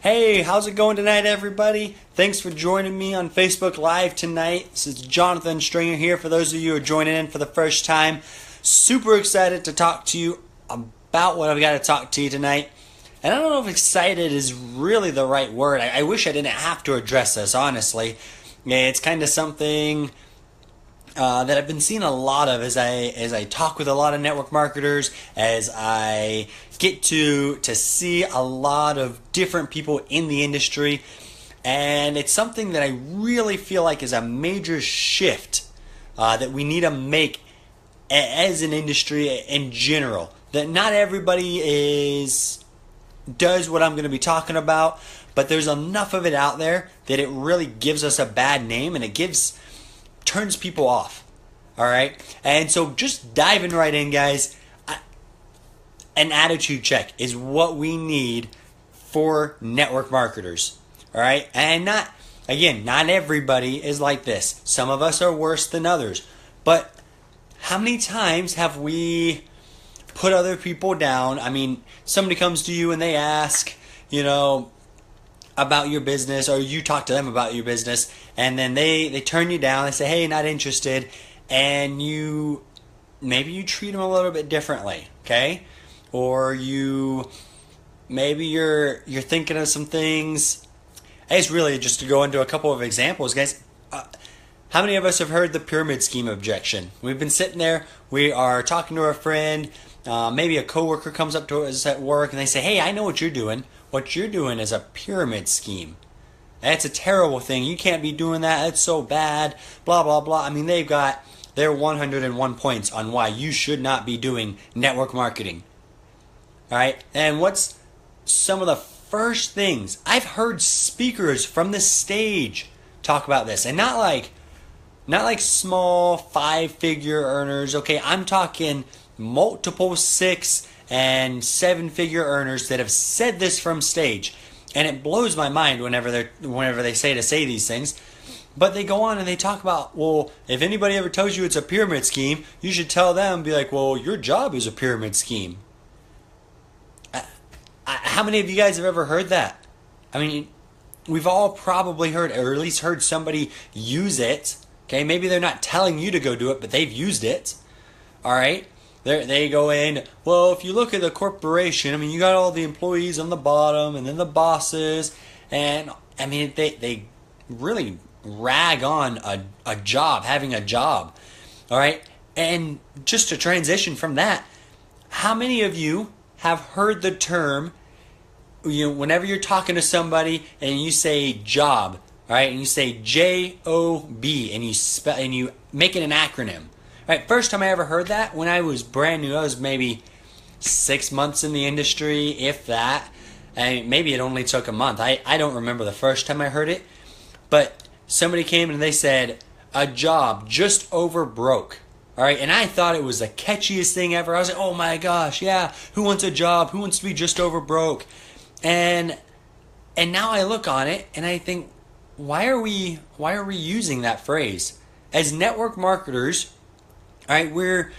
Hey, how's it going tonight, everybody? Thanks for joining me on Facebook Live tonight. This is Jonathan Stringer here. For those of you who are joining in for the first time, super excited to talk to you about what I've got to talk to you tonight. And I don't know if excited is really the right word. I wish I didn't have to address this, honestly. Yeah, it's kind of something that I've been seeing a lot of as I talk with a lot of network marketers, as I get to see a lot of different people in the industry, and it's something that I really feel like is a major shift that we need to make as an industry in general. That not everybody does what I'm going to be talking about, but there's enough of it out there that it really gives us a bad name, and it turns people off. All right, and so just diving right in, guys. An attitude check is what we need for network marketers. All right, and not everybody is like this. Some of us are worse than others, but how many times have we put other people down? I mean, somebody comes to you and they ask, about your business, or you talk to them about your business, and then they turn you down. They say, hey, not interested, and maybe you treat them a little bit differently, okay? Or maybe you're thinking of some things. Hey, it's really just to go into a couple of examples, guys. How many of us have heard the pyramid scheme objection? We've been sitting there, we are talking to our friend, maybe a coworker comes up to us at work and they say, hey, I know what you're doing. What you're doing is a pyramid scheme. That's a terrible thing. You can't be doing that. That's so bad. Blah, blah, blah. I mean, they've got their 101 points on why you should not be doing network marketing. All right? And what's some of the first things? I've heard speakers from the stage talk about this. And not like small 5-figure earners. Okay, I'm talking multiple 6- and 7-figure earners that have said this from stage, and it blows my mind whenever they say these things. But they go on and they talk about, well, if anybody ever tells you it's a pyramid scheme, you should tell them, be like, well, your job is a pyramid scheme. How many of you guys have ever heard that? I mean, we've all probably heard, or at least heard somebody use it. Okay, maybe they're not telling you to go do it, but they've used it. All right. They go in, well, if you look at the corporation, I mean, you got all the employees on the bottom and then the bosses. And, I mean, they really rag on a job, having a job. All right? And just to transition from that, how many of you have heard the term, whenever you're talking to somebody and you say job, all right, and you say J-O-B, and you make it an acronym. Right, first time I ever heard that, when I was brand new, I was maybe 6 months in the industry, if that. And maybe it only took a month. I don't remember the first time I heard it. But somebody came and they said, a job just over broke. All right, and I thought it was the catchiest thing ever. I was like, oh my gosh, yeah, who wants a job? Who wants to be just over broke? And now I look on it and I think, why are we using that phrase? As network marketers, all right, we're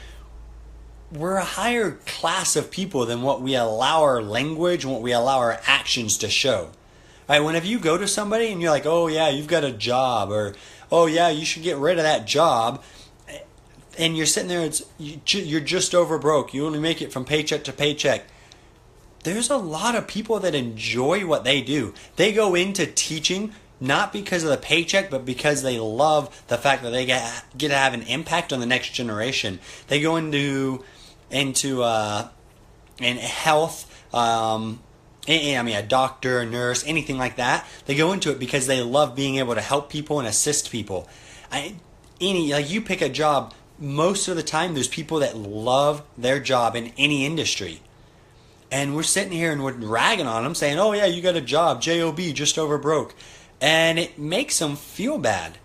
a higher class of people than what we allow our language and what we allow our actions to show. All right, whenever you go to somebody and you're like, oh yeah, you've got a job, or oh yeah, you should get rid of that job, and you're sitting there, you're just over broke, you only make it from paycheck to paycheck. There's a lot of people that enjoy what they do. They go into teaching not because of the paycheck, but because they love the fact that they get to have an impact on the next generation. They go into in health, a doctor, a nurse, anything like that. They go into it because they love being able to help people and assist people. You pick a job, most of the time there's people that love their job in any industry. And we're sitting here and we're ragging on them, saying, oh yeah, you got a job, J-O-B, just over broke. And it makes them feel bad.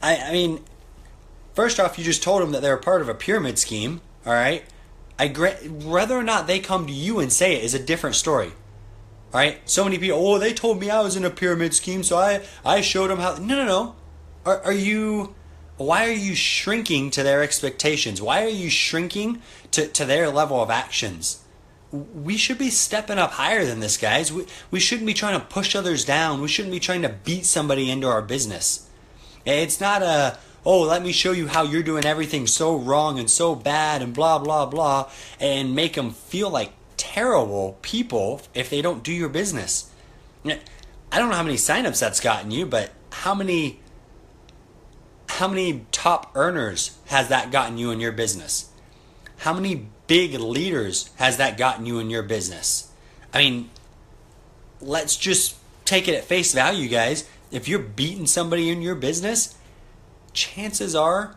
I mean, first off, you just told them that they're a part of a pyramid scheme, all right? Whether or not they come to you and say it is a different story, all right? So many people, oh, they told me I was in a pyramid scheme, so I showed them how. No. Why are you shrinking to their expectations? Why are you shrinking to their level of actions? we should be stepping up higher than this, guys. We shouldn't be trying to push others down. We shouldn't be trying to beat somebody into our business. It's not oh, let me show you how you're doing everything so wrong and so bad and blah, blah, blah, and make them feel like terrible people if they don't do your business. I don't know how many signups that's gotten you, but how many top earners has that gotten you in your business? How many big leaders has that gotten you in your business? I mean, let's just take it at face value, guys. If you're beating somebody in your business, chances are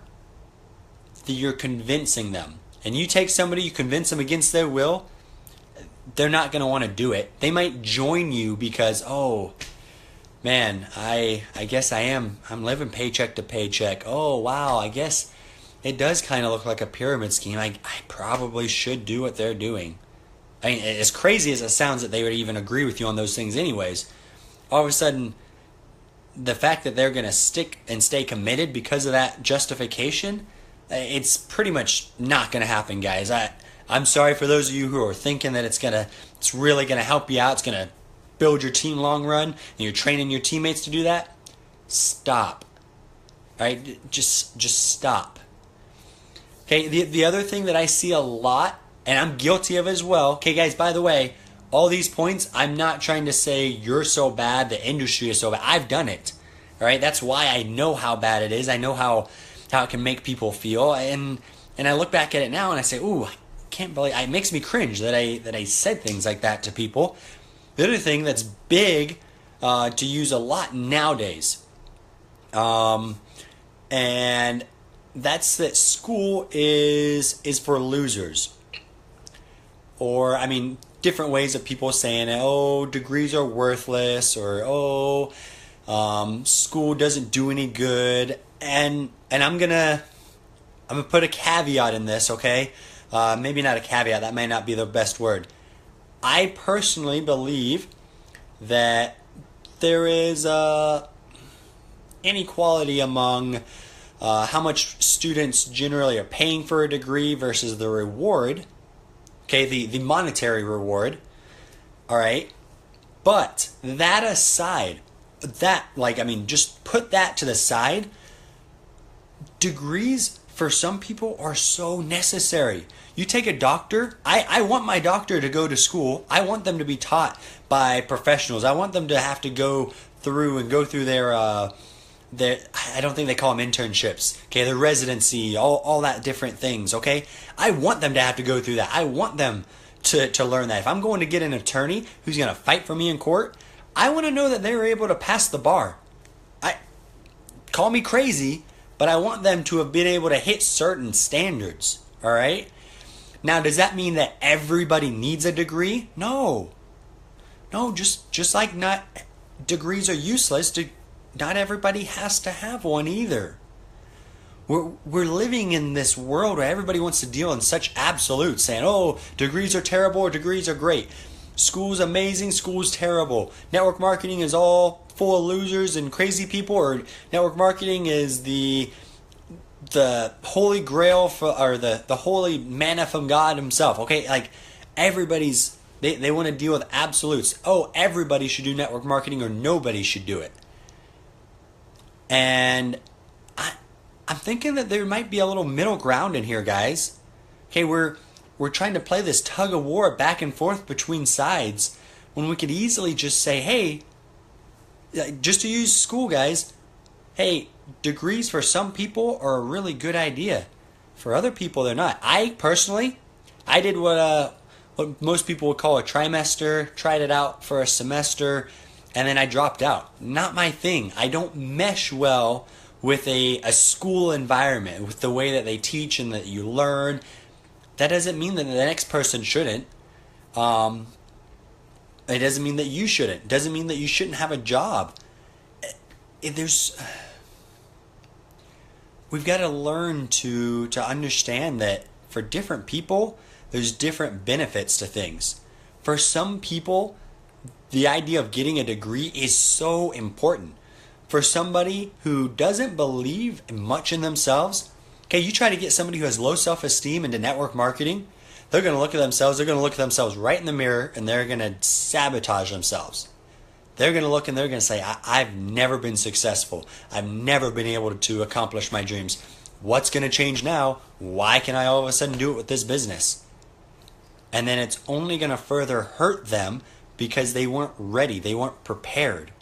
that you're convincing them. And you take somebody, you convince them against their will, they're not going to want to do it. They might join you because, oh, man, I guess I'm living paycheck to paycheck. Oh, wow, I guess it does kind of look like a pyramid scheme. I probably should do what they're doing. I mean, as crazy as it sounds that they would even agree with you on those things anyways, all of a sudden, the fact that they're going to stick and stay committed because of that justification, it's pretty much not going to happen, guys. I'm sorry for those of you who are thinking that it's really going to help you out, it's going to build your team long run, and you're training your teammates to do that. Stop. All right, just stop. Okay, the other thing that I see a lot, and I'm guilty of as well. Okay, guys, by the way, all these points, I'm not trying to say you're so bad, the industry is so bad. I've done it. All right, that's why I know how bad it is. I know how it can make people feel, and I look back at it now and I say, ooh, I can't believe it makes me cringe that I said things like that to people. The other thing that's big to use a lot nowadays, and that's that school is for losers. Or, I mean, different ways of people saying it. Oh, degrees are worthless, or school doesn't do any good. And I'm gonna put a caveat in this, okay? Maybe not a caveat. That may not be the best word. I personally believe that there is inequality among how much students generally are paying for a degree versus the reward. Okay, the monetary reward. All right. But that aside, just put that to the side. Degrees for some people are so necessary. You take a doctor. I want my doctor to go to school. I want them to be taught by professionals. I want them to have to go through their I don't think they call them internships. Okay, their residency, all that different things. Okay, I want them to have to go through that. I want them to learn that. If I'm going to get an attorney who's going to fight for me in court, I want to know that they were able to pass the bar. Call me crazy, but I want them to have been able to hit certain standards. All right. Now, does that mean that everybody needs a degree? No. Just like not degrees are useless. Not everybody has to have one either. We're living in this world where everybody wants to deal in such absolutes, saying, oh, degrees are terrible or degrees are great. School's amazing, school's terrible. Network marketing is all full of losers and crazy people, or network marketing is the holy grail or the holy manna from God himself. Okay, like everybody's they want to deal with absolutes. Oh, everybody should do network marketing or nobody should do it. And I'm thinking that there might be a little middle ground in here, guys. Okay, we're trying to play this tug of war back and forth between sides when we could easily just say, hey, just to use school, guys, hey, degrees for some people are a really good idea. For other people, they're not. I personally, I did what most people would call a trimester, tried it out for a semester, and then I dropped out. Not my thing. I don't mesh well with a school environment, with the way that they teach and that you learn. That doesn't mean that the next person shouldn't. It doesn't mean that you shouldn't. It doesn't mean that you shouldn't have a job. We've got to learn to understand that for different people, there's different benefits to things. For some people, the idea of getting a degree is so important. For somebody who doesn't believe much in themselves, okay, you try to get somebody who has low self-esteem into network marketing, they're going to look at themselves. They're going to look at themselves right in the mirror, and they're going to sabotage themselves. They're going to look and they're going to say, I've never been successful. I've never been able to accomplish my dreams. What's going to change now? Why can I all of a sudden do it with this business? And then it's only going to further hurt them because they weren't ready. They weren't prepared.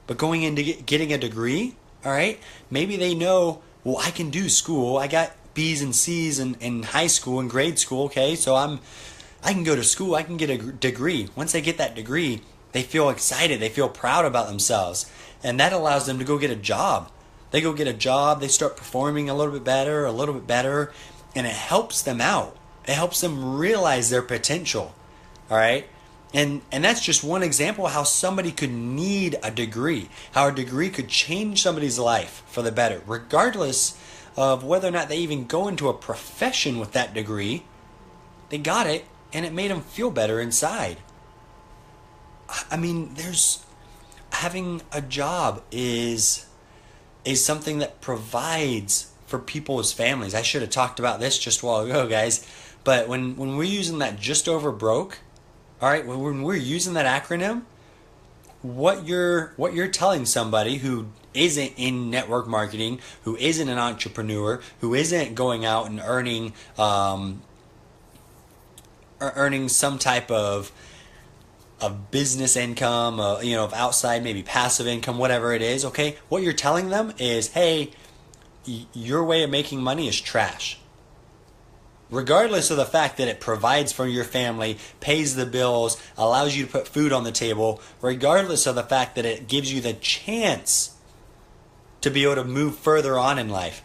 But going into getting a degree, all right, maybe they know, well, I can do school. I got B's and C's in high school and grade school, okay? So I can go to school. I can get a degree. Once they get that degree, they feel excited. They feel proud about themselves. And that allows them to go get a job. They go get a job. They start performing a little bit better, and it helps them out. It helps them realize their potential, all right? And that's just one example of how somebody could need a degree, how a degree could change somebody's life for the better, regardless of whether or not they even go into a profession with that degree. They got it, and it made them feel better inside. I mean, having a job is something that provides for people's families. I should have talked about this just a while ago, guys. But when we're using that just over broke, all right, when we're using that acronym, what you're telling somebody who isn't in network marketing, who isn't an entrepreneur, who isn't going out and earning some type of business income, of outside, maybe passive income, whatever it is, okay? What you're telling them is, hey, your way of making money is trash. Regardless of the fact that it provides for your family, pays the bills, allows you to put food on the table, regardless of the fact that it gives you the chance to be able to move further on in life.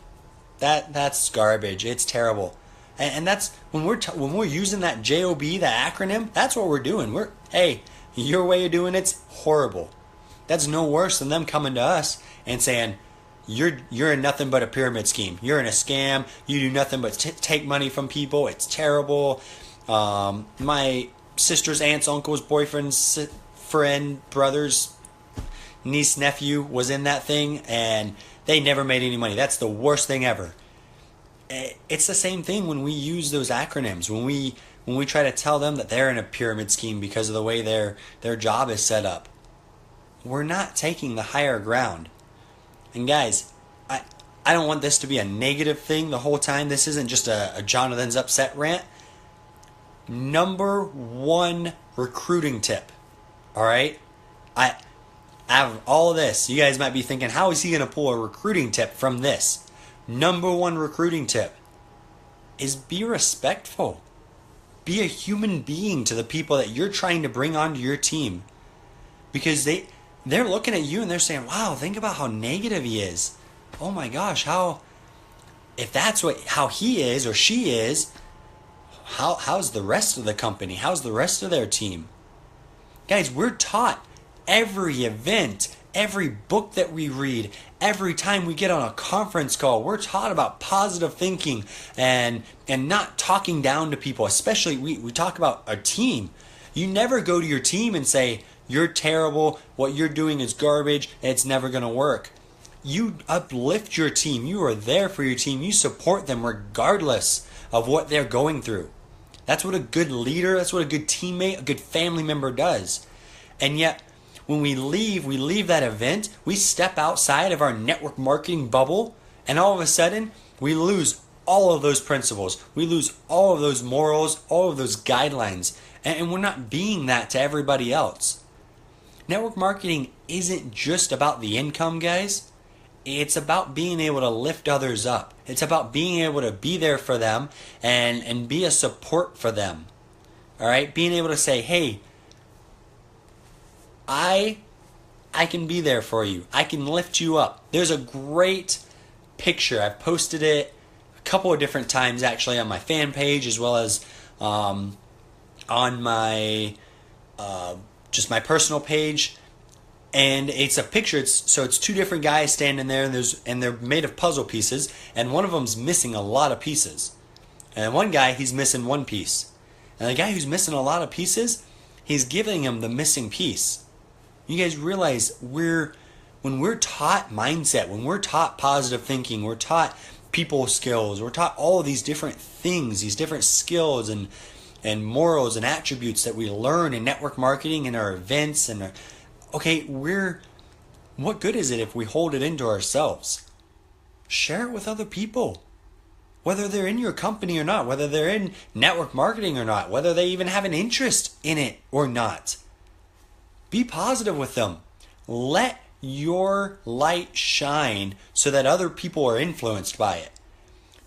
That's garbage. It's terrible. And that's when we're using that JOB, that acronym, that's what we're doing. Hey, your way of doing it's horrible. That's no worse than them coming to us and saying, you're in nothing but a pyramid scheme. You're in a scam. You do nothing but take money from people. It's terrible. My sister's aunt's uncle's boyfriend's friend, brother's niece, nephew was in that thing, and they never made any money. That's the worst thing ever. It's the same thing when we use those acronyms. When we try to tell them that they're in a pyramid scheme because of the way their job is set up. We're not taking the higher ground. And guys, I don't want this to be a negative thing the whole time. This isn't just a Jonathan's upset rant. Number one recruiting tip. All right? I have all of this. You guys might be thinking, how is he going to pull a recruiting tip from this? Number one recruiting tip is be respectful. Be a human being to the people that you're trying to bring onto your team. Because they're looking at you and they're saying, wow, think about how negative he is. Oh my gosh, if that's how he is or she is, how's the rest of the company? How's the rest of their team? Guys, we're taught every event, every book that we read, every time we get on a conference call, we're taught about positive thinking and not talking down to people. Especially we talk about a team. You never go to your team and say, you're terrible, what you're doing is garbage, it's never going to work. You uplift your team. You are there for your team. You support them regardless of what they're going through. That's what a good leader, that's what a good teammate, a good family member does. And yet, when we leave that event, we step outside of our network marketing bubble, and all of a sudden, we lose all of those principles. We lose all of those morals, all of those guidelines, and we're not being that to everybody else. Network marketing isn't just about the income, guys. It's about being able to lift others up. It's about being able to be there for them and be a support for them. All right? Being able to say, hey, I can be there for you. I can lift you up. There's a great picture. I've posted it a couple of different times actually on my fan page as well as on my just my personal page. And it's a picture. It's two different guys standing there, and they're made of puzzle pieces, and one of them's missing a lot of pieces. And one guy, he's missing one piece. And the guy who's missing a lot of pieces, he's giving him the missing piece. You guys realize when we're taught mindset, when we're taught positive thinking, we're taught people skills. We're taught all of these different things, these different skills and morals and attributes that we learn in network marketing and our events. And what good is it if we hold it into ourselves? Share it with other people. Whether they're in your company or not, whether they're in network marketing or not, whether they even have an interest in it or not. Be positive with them. Let your light shine so that other people are influenced by it.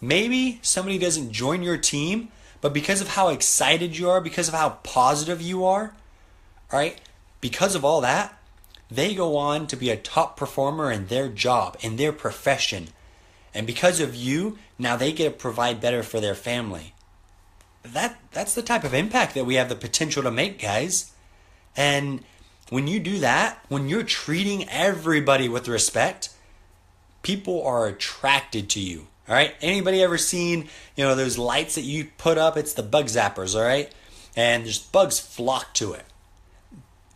Maybe somebody doesn't join your team, but because of how excited you are, because of how positive you are, all right, because of all that, they go on to be a top performer in their job, in their profession. And because of you, now they get to provide better for their family. That's the type of impact that we have the potential to make, guys. And when you do that, when you're treating everybody with respect, people are attracted to you. All right? Anybody ever seen, those lights that you put up? It's the bug zappers, all right? And just bugs flock to it.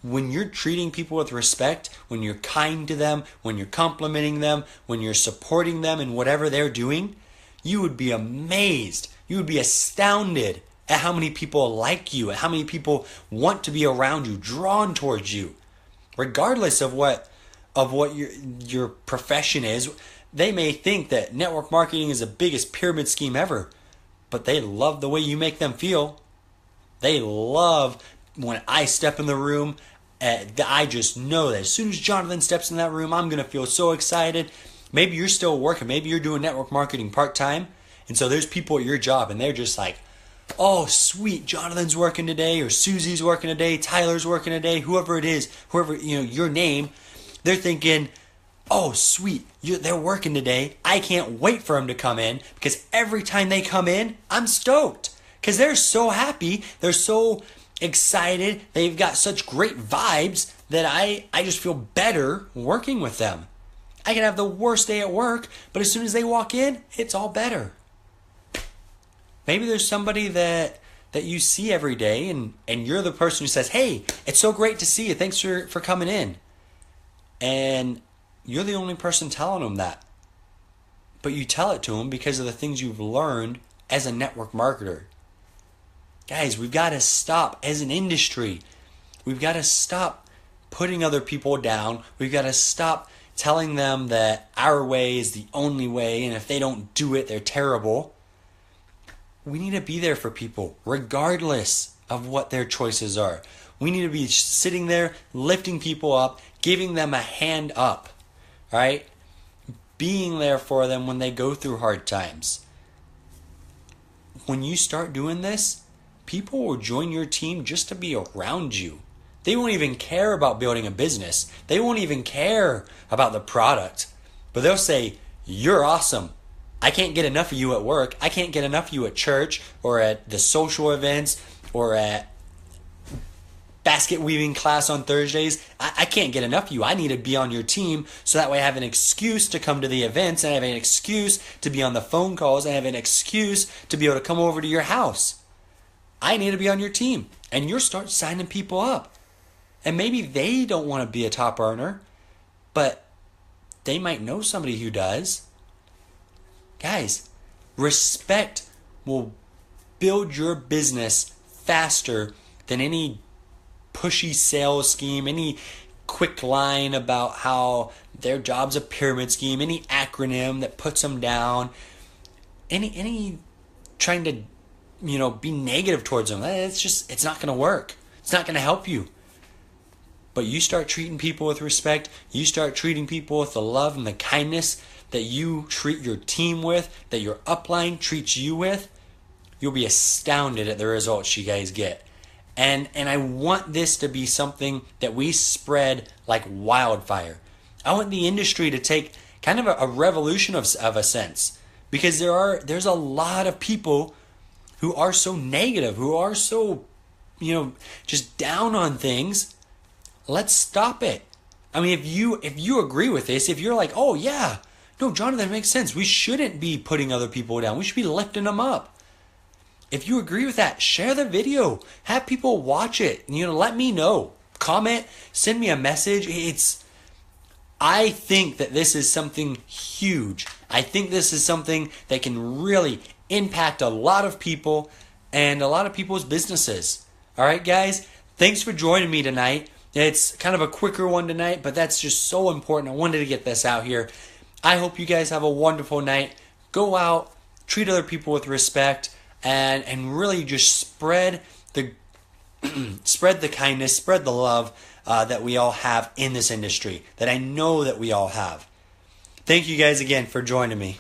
When you're treating people with respect, when you're kind to them, when you're complimenting them, when you're supporting them in whatever they're doing, you would be amazed. You would be astounded at how many people like you, at how many people want to be around you, drawn towards you. Regardless of what your profession is, they may think that network marketing is the biggest pyramid scheme ever, but they love the way you make them feel. They love when I step in the room. I just know that as soon as Jonathan steps in that room, I'm going to feel so excited. Maybe you're still working. Maybe you're doing network marketing part-time. And so there's people at your job and they're just like, oh, sweet, Jonathan's working today, or Susie's working today, Tyler's working today, whoever it is, your name. They're thinking, oh, sweet, they're working today. I can't wait for them to come in, because every time they come in, I'm stoked because they're so happy. They're so excited. They've got such great vibes that I just feel better working with them. I can have the worst day at work, but as soon as they walk in, it's all better. Maybe there's somebody that you see every day and you're the person who says, hey, it's so great to see you. Thanks for coming in. And you're the only person telling them that. But you tell it to them because of the things you've learned as a network marketer. Guys, we've got to stop as an industry. We've got to stop putting other people down. We've got to stop telling them that our way is the only way, and if they don't do it, they're terrible. We need to be there for people, regardless of what their choices are. We need to be sitting there, lifting people up, giving them a hand up, right? Being there for them when they go through hard times. When you start doing this, people will join your team just to be around you. They won't even care about building a business. They won't even care about the product. But they'll say, you're awesome. I can't get enough of you at work. I can't get enough of you at church or at the social events or at basket weaving class on Thursdays. I can't get enough of you. I need to be on your team so that way I have an excuse to come to the events, and I have an excuse to be on the phone calls, and I have an excuse to be able to come over to your house. I need to be on your team. And you'll start signing people up. And maybe they don't want to be a top earner, but they might know somebody who does. Guys, respect will build your business faster than any pushy sales scheme, any quick line about how their job's a pyramid scheme, any acronym that puts them down, any trying to, be negative towards them. It's not going to work. It's not going to help you. But you start treating people with respect, you start treating people with the love and the kindness that you treat your team with, that your upline treats you with, you'll be astounded at the results you guys get. And I want this to be something that we spread like wildfire. I want the industry to take kind of a revolution of a sense, because there's a lot of people who are so negative, who are so, just down on things. Let's stop it. I mean, if you agree with this, if you're like, oh yeah, no, Jonathan, makes sense. We shouldn't be putting other people down. We should be lifting them up. If you agree with that, share the video. Have people watch it. Let me know. Comment. Send me a message. I think that this is something huge. I think this is something that can really impact a lot of people and a lot of people's businesses. All right, guys, thanks for joining me tonight. It's kind of a quicker one tonight, but that's just so important. I wanted to get this out here. I hope you guys have a wonderful night. Go out, treat other people with respect, and really just spread the spread the kindness, spread the love that we all have in this industry, that I know that we all have. Thank you guys again for joining me.